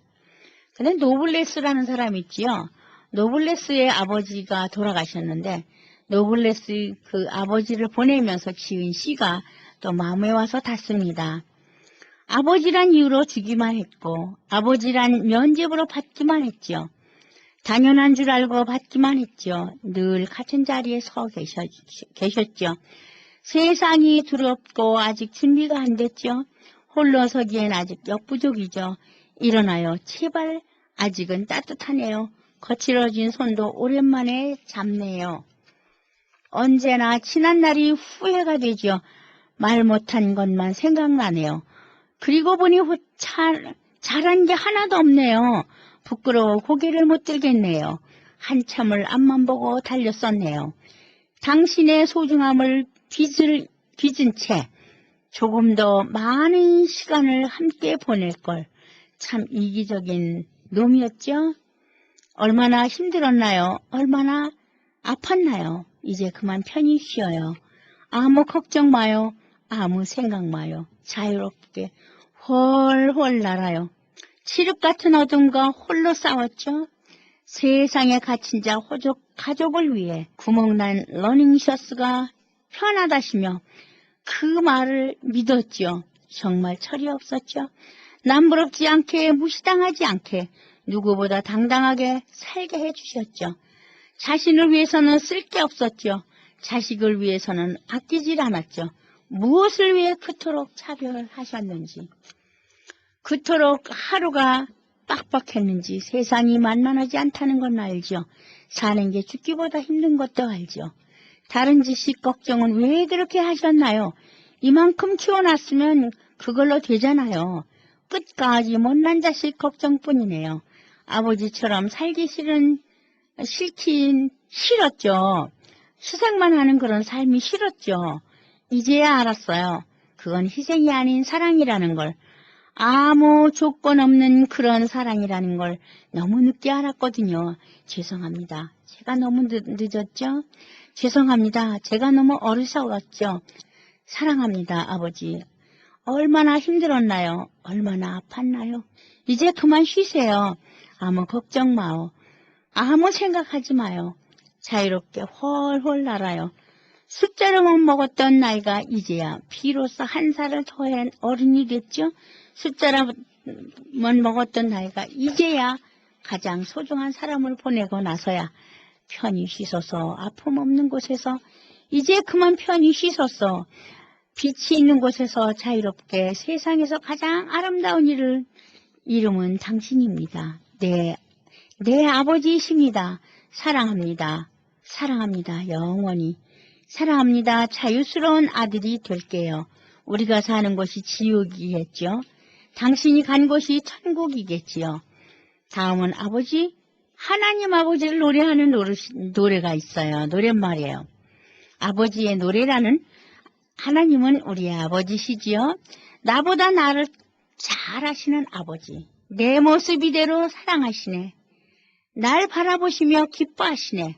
근데 노블레스라는 사람이 있지요. 노블레스의 아버지가 돌아가셨는데 노블레스 그 아버지를 보내면서 지은 시가 또 마음에 와서 닿습니다. 아버지란 이유로 주기만 했고 아버지란 면접으로 받기만 했죠. 당연한 줄 알고 받기만 했죠. 늘 같은 자리에 서 계셨죠. 세상이 두렵고 아직 준비가 안 됐죠. 홀로 서기엔 아직 역부족이죠. 일어나요. 제발 아직은 따뜻하네요. 거칠어진 손도 오랜만에 잡네요. 언제나 지난 날이 후회가 되죠. 말 못한 것만 생각나네요. 그리고 보니 잘한 게 하나도 없네요. 부끄러워 고개를 못 들겠네요. 한참을 앞만 보고 달렸었네요. 당신의 소중함을 빚은 채 조금 더 많은 시간을 함께 보낼 걸. 참 이기적인 놈이었죠? 얼마나 힘들었나요? 얼마나 아팠나요? 이제 그만 편히 쉬어요. 아무 걱정 마요. 아무 생각 마요. 자유롭게 훨훨 날아요. 칠흑 같은 어둠과 홀로 싸웠죠. 세상에 갇힌 자 가족을 위해 구멍난 러닝셔츠가 편하다시며 그 말을 믿었죠. 정말 철이 없었죠. 남부럽지 않게 무시당하지 않게 누구보다 당당하게 살게 해주셨죠. 자신을 위해서는 쓸 게 없었죠. 자식을 위해서는 아끼질 않았죠. 무엇을 위해 그토록 차별하셨는지, 그토록 하루가 빡빡했는지 세상이 만만하지 않다는 건 알죠. 사는 게 죽기보다 힘든 것도 알죠. 다른 지식 걱정은 왜 그렇게 하셨나요? 이만큼 키워놨으면 그걸로 되잖아요. 끝까지 못난 자식 걱정뿐이네요. 아버지처럼 살기 싫긴 싫었죠. 수색만 하는 그런 삶이 싫었죠. 이제야 알았어요. 그건 희생이 아닌 사랑이라는 걸. 아무 조건 없는 그런 사랑이라는 걸 너무 늦게 알았거든요. 죄송합니다. 제가 너무 늦었죠? 죄송합니다. 제가 너무 어리석었죠? 사랑합니다, 아버지. 얼마나 힘들었나요? 얼마나 아팠나요? 이제 그만 쉬세요. 아무 걱정 마오. 아무 생각하지 마요. 자유롭게 훨훨 날아요. 숫자로 못 먹었던 나이가 이제야 비로소 한 살을 더한 어른이 됐죠. 숫자로 못 먹었던 나이가 이제야 가장 소중한 사람을 보내고 나서야 편히 쉬소서. 아픔 없는 곳에서 이제 그만 편히 쉬소서. 빛이 있는 곳에서 자유롭게 세상에서 가장 아름다운 일을 이름은 당신입니다. 내 아버지이십니다. 사랑합니다. 사랑합니다. 영원히. 사랑합니다. 자유스러운 아들이 될게요. 우리가 사는 곳이 지옥이겠죠. 당신이 간 곳이 천국이겠지요. 다음은 아버지, 하나님 아버지를 노래하는 노래가 있어요. 노랫말이에요. 아버지의 노래라는 하나님은 우리의 아버지시지요. 나보다 나를 잘 아시는 아버지. 내 모습 이대로 사랑하시네. 날 바라보시며 기뻐하시네.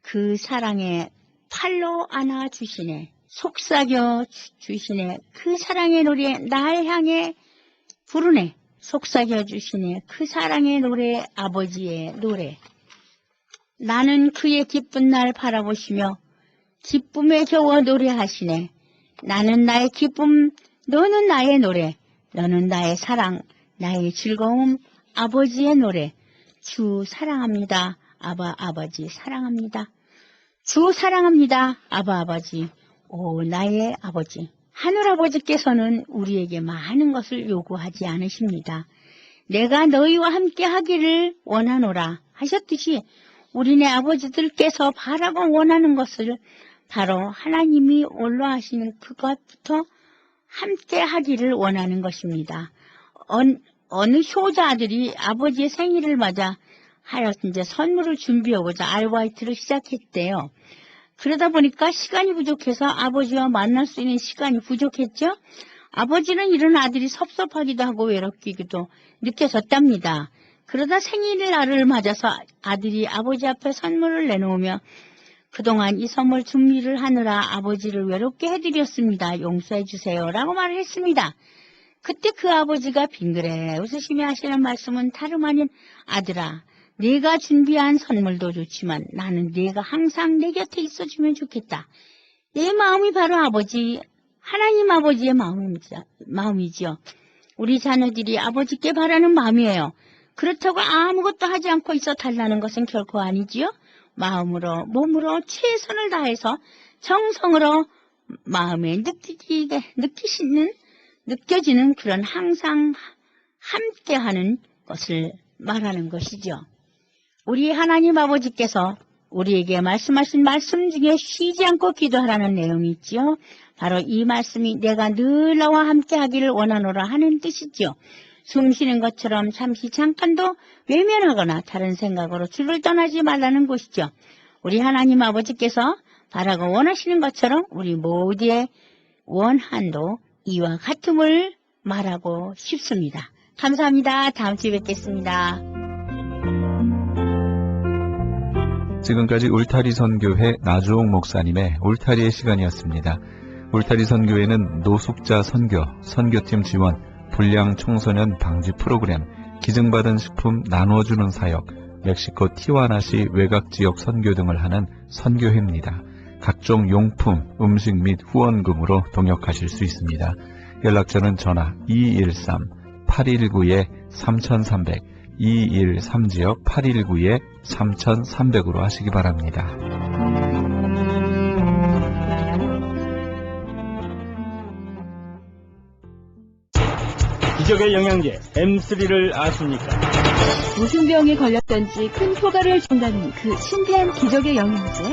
그 사랑에 팔로 안아주시네. 속삭여 주시네. 그 사랑의 노래 날 향해 부르네. 속삭여 주시네. 그 사랑의 노래 아버지의 노래. 나는 그의 기쁜 날 바라보시며 기쁨에 겨워 노래하시네. 나는 나의 기쁨, 너는 나의 노래. 너는 나의 사랑, 나의 즐거움, 아버지의 노래. 주 사랑합니다. 아버지 사랑합니다. 주 사랑합니다. 아버지. 오 나의 아버지. 하늘아버지께서는 우리에게 많은 것을 요구하지 않으십니다. 내가 너희와 함께 하기를 원하노라 하셨듯이 우리네 아버지들께서 바라고 원하는 것을 바로 하나님이 올라하시는 그것부터 함께 하기를 원하는 것입니다. 어느 효자들이 아버지의 생일을 맞아 이제 선물을 준비하고자 아르바이트를 시작했대요. 그러다 보니까 시간이 부족해서 아버지와 만날 수 있는 시간이 부족했죠. 아버지는 이런 아들이 섭섭하기도 하고 외롭기도 느껴졌답니다. 그러다 생일날을 맞아서 아들이 아버지 앞에 선물을 내놓으며 그동안 이 선물 준비를 하느라 아버지를 외롭게 해드렸습니다. 용서해 주세요. 라고 말을 했습니다. 그때 그 아버지가 빙그레 웃으시며 하시는 말씀은 다름 아닌 아들아, 네가 준비한 선물도 좋지만 나는 네가 항상 내 곁에 있어주면 좋겠다. 내 마음이 바로 하나님 아버지의 마음이지요. 우리 자녀들이 아버지께 바라는 마음이에요. 그렇다고 아무것도 하지 않고 있어 달라는 것은 결코 아니지요. 마음으로 몸으로 최선을 다해서 정성으로 마음에 느껴지는 그런 항상 함께하는 것을 말하는 것이죠. 우리 하나님 아버지께서 우리에게 말씀하신 말씀 중에 쉬지 않고 기도하라는 내용이 있지요. 바로 이 말씀이 내가 늘 너와 함께하기를 원하노라 하는 뜻이지요. 숨 쉬는 것처럼 잠시 잠깐도 외면하거나 다른 생각으로 주를 떠나지 말라는 것이죠. 우리 하나님 아버지께서 바라고 원하시는 것처럼 우리 모두의 원한도 이와 같음을 말하고 싶습니다. 감사합니다. 다음 주에 뵙겠습니다. 지금까지 울타리 선교회 나주홍 목사님의 울타리의 시간이었습니다. 울타리 선교회는 노숙자 선교, 선교팀 지원, 불량 청소년 방지 프로그램, 기증받은 식품 나눠주는 사역, 멕시코 티와나시 외곽지역 선교 등을 하는 선교회입니다. 각종 용품, 음식 및 후원금으로 동역하실 수 있습니다. 연락처는 전화 213-819-3300, 213지역 819-3300으로 하시기 바랍니다. 기적의 영양제 M3를 아십니까? 무슨 병에 걸렸던지 큰 효과를 준다는 그 신비한 기적의 영양제.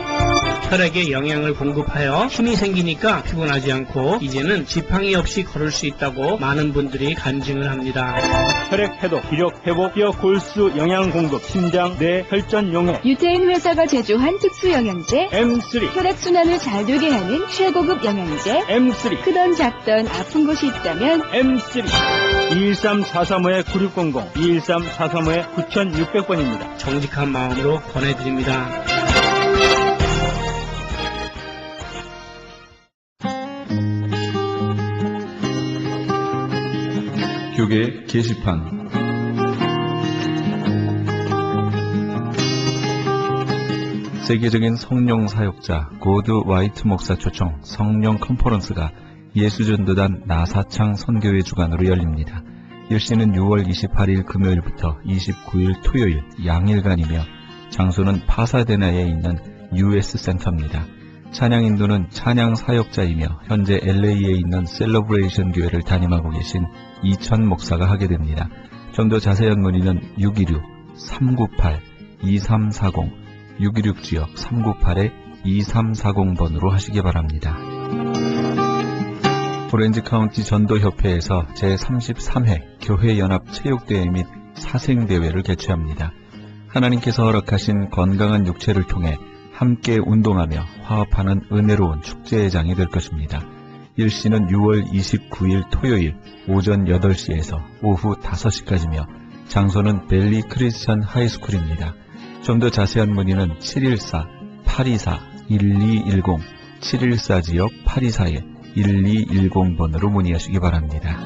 혈액에 영양을 공급하여 힘이 생기니까 피곤하지 않고 이제는 지팡이 없이 걸을 수 있다고 많은 분들이 간증을 합니다. 혈액 해독, 기력 회복, 뼈 골수 영양 공급, 심장, 뇌, 혈전 용해. 유태인 회사가 제조한 특수 영양제. M3, 혈액 순환을 잘 되게 하는 최고급 영양제. M3, 크던 작던 아픈 곳이 있다면 M3. 213-435-9600, 213-435-9600번입니다. 정직한 마음으로 권해드립니다. 교계 게시판. 세계적인 성령 사역자 고드 와이트 목사 초청 성령 컨퍼런스가 예수전도단 나사창 선교회 주관으로 열립니다. 일시는 6월 28일 금요일부터 29일 토요일 양일간이며 장소는 파사데나에 있는 US 센터입니다. 찬양 인도는 찬양 사역자이며 현재 LA에 있는 셀러브레이션 교회를 담임하고 계신 이천 목사가 하게 됩니다. 좀 더 자세한 문의는 616-398-2340, 616지역 398-2340번으로 하시기 바랍니다. 오렌지 카운티 전도협회에서 제33회 교회연합 체육대회 및 사생대회를 개최합니다. 하나님께서 허락하신 건강한 육체를 통해 함께 운동하며 화합하는 은혜로운 축제의 장이 될 것입니다. 일시는 6월 29일 토요일 오전 8시에서 오후 5시까지며 장소는 벨리 크리스천 하이스쿨입니다. 좀 더 자세한 문의는 714-824-1210, 714지역 8241-1210번으로 문의하시기 바랍니다.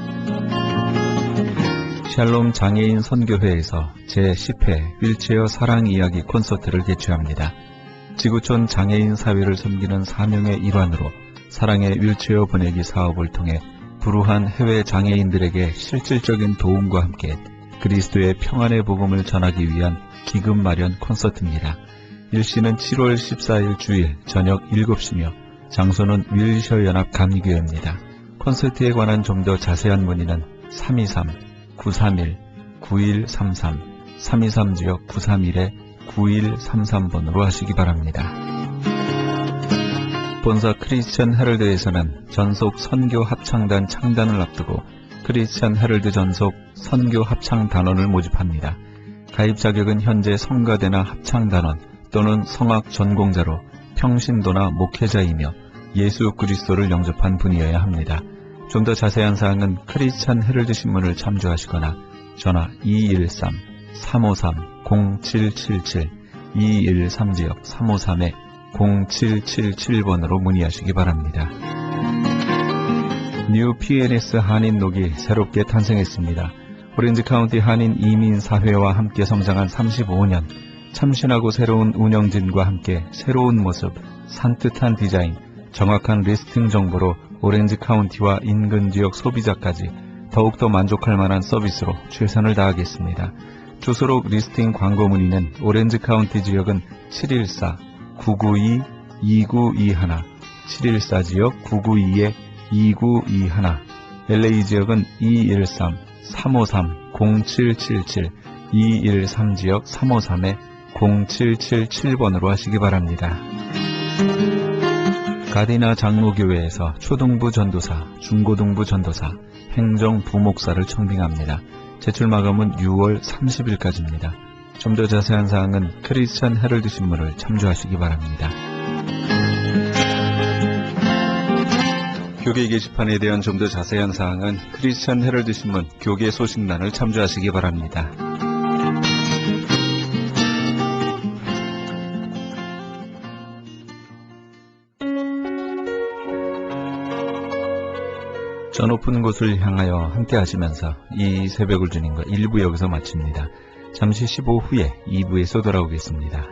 샬롬 장애인 선교회에서 제10회 휠체어 사랑 이야기 콘서트를 개최합니다. 지구촌 장애인 사회를 섬기는 사명의 일환으로 사랑의 휠체어 보내기 사업을 통해 불우한 해외 장애인들에게 실질적인 도움과 함께 그리스도의 평안의 복음을 전하기 위한 기금 마련 콘서트입니다. 일시는 7월 14일 주일 저녁 7시며 장소는 휠체어 연합 감리교회입니다. 콘서트에 관한 좀 더 자세한 문의는 323-931-9133, 323지역 931-9133번으로 하시기 바랍니다. 본사 크리스천 헤럴드에서는 전속 선교 합창단 창단을 앞두고 크리스천 헤럴드 전속 선교 합창단원을 모집합니다. 가입 자격은 현재 성가대나 합창단원 또는 성악 전공자로 평신도나 목회자이며 예수 그리스도를 영접한 분이어야 합니다. 좀 더 자세한 사항은 크리스천 헤럴드 신문을 참조하시거나 전화 213-353-0777, 213지역 353-0777번으로 문의하시기 바랍니다. 뉴 PNS 한인녹이 새롭게 탄생했습니다. 오렌지 카운티 한인 이민사회와 함께 성장한 35년, 참신하고 새로운 운영진과 함께 새로운 모습, 산뜻한 디자인, 정확한 리스팅 정보로 오렌지 카운티와 인근 지역 소비자까지 더욱더 만족할 만한 서비스로 최선을 다하겠습니다. 주소록 리스팅 광고 문의는 오렌지 카운티 지역은 714-992-2921, 714지역 992-2921, LA 지역은 213-353-0777, 213지역 353-0777번으로 하시기 바랍니다. 가디나 장로교회에서 초등부 전도사, 중고등부 전도사, 행정 부목사를 청빙합니다. 제출 마감은 6월 30일까지입니다. 좀 더 자세한 사항은 크리스천 헤럴드 신문을 참조하시기 바랍니다. 교계 게시판에 대한 좀 더 자세한 사항은 크리스천 헤럴드 신문 교계 소식란을 참조하시기 바랍니다. 저 높은 곳을 향하여 함께 하시면서 이 새벽을 주님과 1부 여기서 마칩니다. 잠시 15 후에 2부에서 돌아오겠습니다.